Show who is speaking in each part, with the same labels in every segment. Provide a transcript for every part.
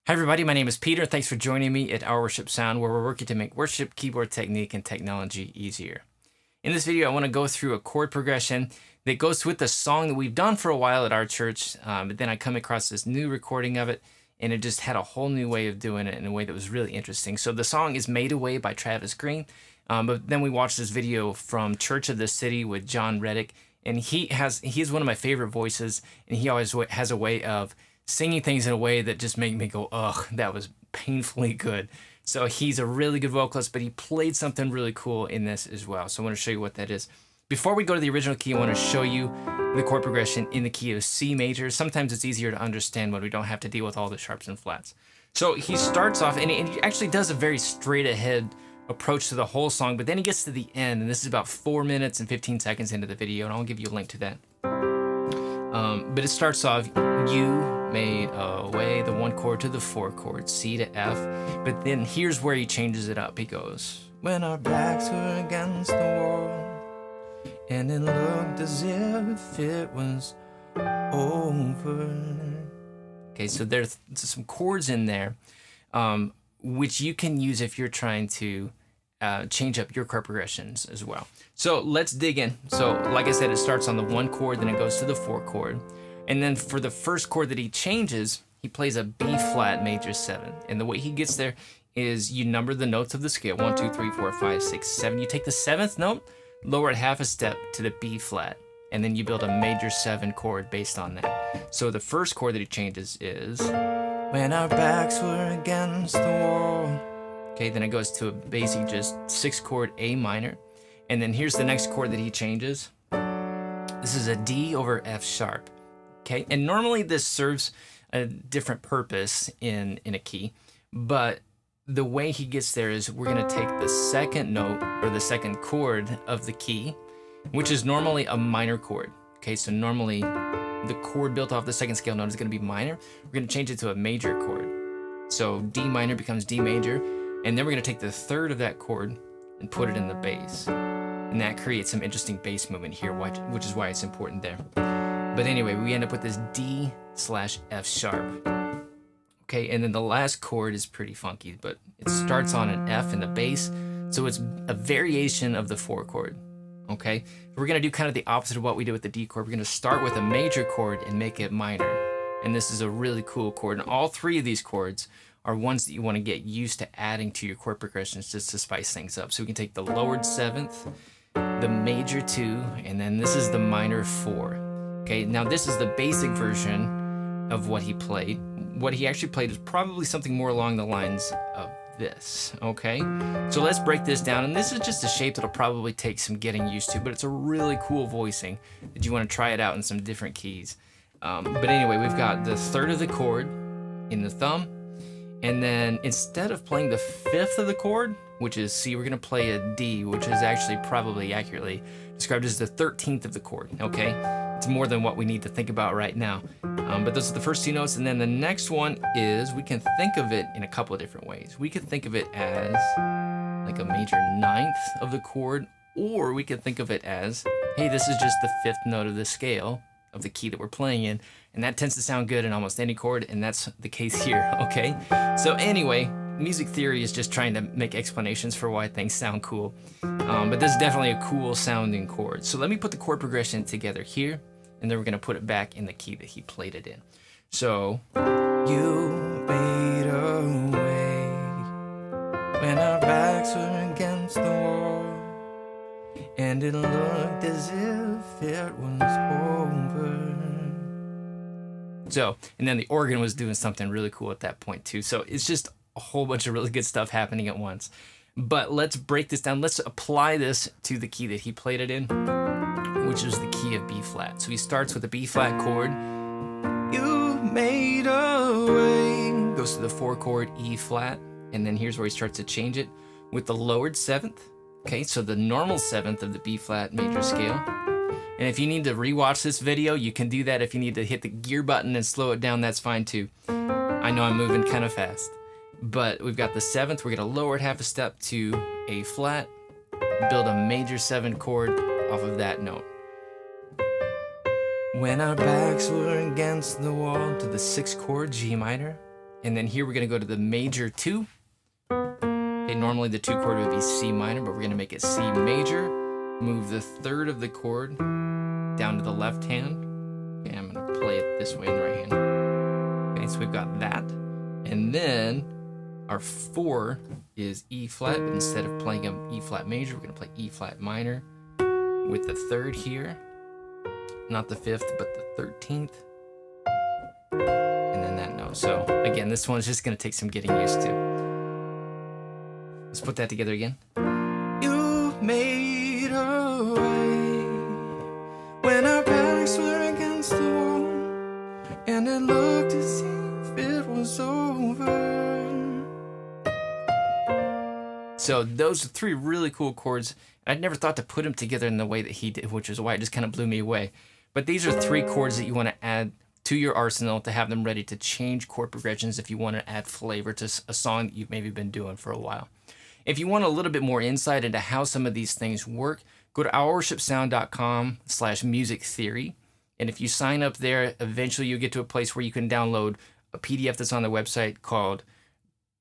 Speaker 1: Hi everybody, my name is Peter. Thanks for joining me at Our Worship Sound, where we're working to make worship, keyboard technique, and technology easier. In this video, I want to go through a chord progression that goes with the song that we've done for a while at our church, but then I come across this new recording of it, and it just had a whole new way of doing it in a way that was really interesting. So the song is Made Away by Travis Green, but then we watched this video from Church of the City with John Reddick, and he's one of my favorite voices, and he always has a way of singing things in a way that just make me go, ugh, that was painfully good. So he's a really good vocalist, but he played something really cool in this as well. So I want to show you what that is. Before we go to the original key, I want to show you the chord progression in the key of C major. Sometimes it's easier to understand when we don't have to deal with all the sharps and flats. So he starts off, and he actually does a very straight ahead approach to the whole song, but then he gets to the end, and this is about 4 minutes and 15 seconds into the video, and I'll give you a link to that. But it starts off, you made away, the 1 chord to the 4 chord, C to F. But then here's where he changes it up. He goes, when our backs were against the wall, and it looked as if it was over. Okay, so there's some chords in there, which you can use if you're trying to change up your chord progressions as well. So let's dig in. So like I said, it starts on the 1 chord, then it goes to the 4 chord. And then for the first chord that he changes, he plays a B flat major 7. And the way he gets there is you number the notes of the scale, 1, 2, 3, 4, 5, 6, 7. You take the 7th note, lower it half a step to the B flat, and then you build a major 7 chord based on that. So the first chord that he changes is when our backs were against the wall. Okay, then it goes to a basic just 6 chord A minor. And then here's the next chord that he changes. This is a D over F sharp. Okay, and normally this serves a different purpose in a key, but the way he gets there is we're going to take the second note or the second chord of the key, which is normally a minor chord. Okay, so normally the chord built off the second scale note is going to be minor. We're going to change it to a major chord. So D minor becomes D major, and then we're going to take the third of that chord and put it in the bass. And that creates some interesting bass movement here, which is why it's important there. But anyway, we end up with this D slash F sharp. Okay, and then the last chord is pretty funky, but it starts on an F in the bass, so it's a variation of the 4 chord. Okay, we're gonna do kind of the opposite of what we did with the D chord. We're gonna start with a major chord and make it minor. And this is a really cool chord. And all 3 of these chords are ones that you want to get used to adding to your chord progressions just to spice things up. So we can take the lowered 7th, the major 2, and then this is the minor 4. Okay, now this is the basic version of what he played. What he actually played is probably something more along the lines of this, okay? So let's break this down, and this is just a shape that'll probably take some getting used to, but it's a really cool voicing that you want to try it out in some different keys. But anyway, we've got the third of the chord in the thumb, and then instead of playing the 5th of the chord, which is C, we're gonna play a D, which is actually probably accurately described as the 13th of the chord, okay? It's more than what we need to think about right now. But those are the first 2 notes, and then the next one is, we can think of it in a couple of different ways. We could think of it as like a major 9th of the chord, or we could think of it as, hey, this is just the 5th note of the scale of the key that we're playing in, and that tends to sound good in almost any chord, and that's the case here, okay? So anyway, music theory is just trying to make explanations for why things sound cool, but this is definitely a cool sounding chord. So let me put the chord progression together here, and then we're gonna put it back in the key that he played it in. So, you made a way when our backs were against the wall, and it looked as if it was over. So, and then the organ was doing something really cool at that point too. So it's just a whole bunch of really good stuff happening at once. But let's break this down. Let's apply this to the key that he played it in, which is the key of B flat. So he starts with a B flat chord. You made a way. Goes to the 4 chord E flat. And then here's where he starts to change it with the lowered 7th. Okay, so the normal 7th of the B flat major scale. And if you need to rewatch this video, you can do that. If you need to hit the gear button and slow it down, that's fine too. I know I'm moving kind of fast. But we've got the 7th, we're gonna lower it half a step to A flat, build a major 7 chord off of that note. When our backs were against the wall to the 6 chord G minor, And then here we're gonna go to the major 2. Okay, normally the 2 chord would be C minor, but we're gonna make it C major. Move the 3rd of the chord down to the left hand. Okay, I'm gonna play it this way in the right hand. Okay, so we've got that. And then our 4 is E flat, but instead of playing an E flat major, we're gonna play E flat minor with the 3rd here. Not the 5th, but the 13th. And then that note. So again, this one's just gonna take some getting used to. Let's put that together again. You made a way when our backs were against the wall, and it looked as if it was over. So those are 3 really cool chords. I'd never thought to put them together in the way that he did, which is why it just kind of blew me away. But these are 3 chords that you want to add to your arsenal to have them ready to change chord progressions if you want to add flavor to a song that you've maybe been doing for a while. If you want a little bit more insight into how some of these things work, go to ourworshipsound.com/music theory. And if you sign up there, eventually you'll get to a place where you can download a PDF that's on their website called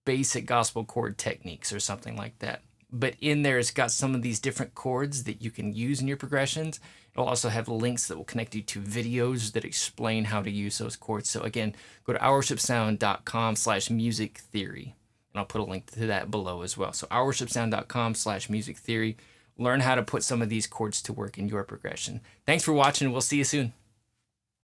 Speaker 1: Basic Gospel Chord Techniques or something like that. But in there, it's got some of these different chords that you can use in your progressions. It'll also have links that will connect you to videos that explain how to use those chords. So again, go to ourworshipsound.com/music theory. And I'll put a link to that below as well. So ourworshipsound.com/music theory. Learn how to put some of these chords to work in your progression. Thanks for watching. We'll see you soon.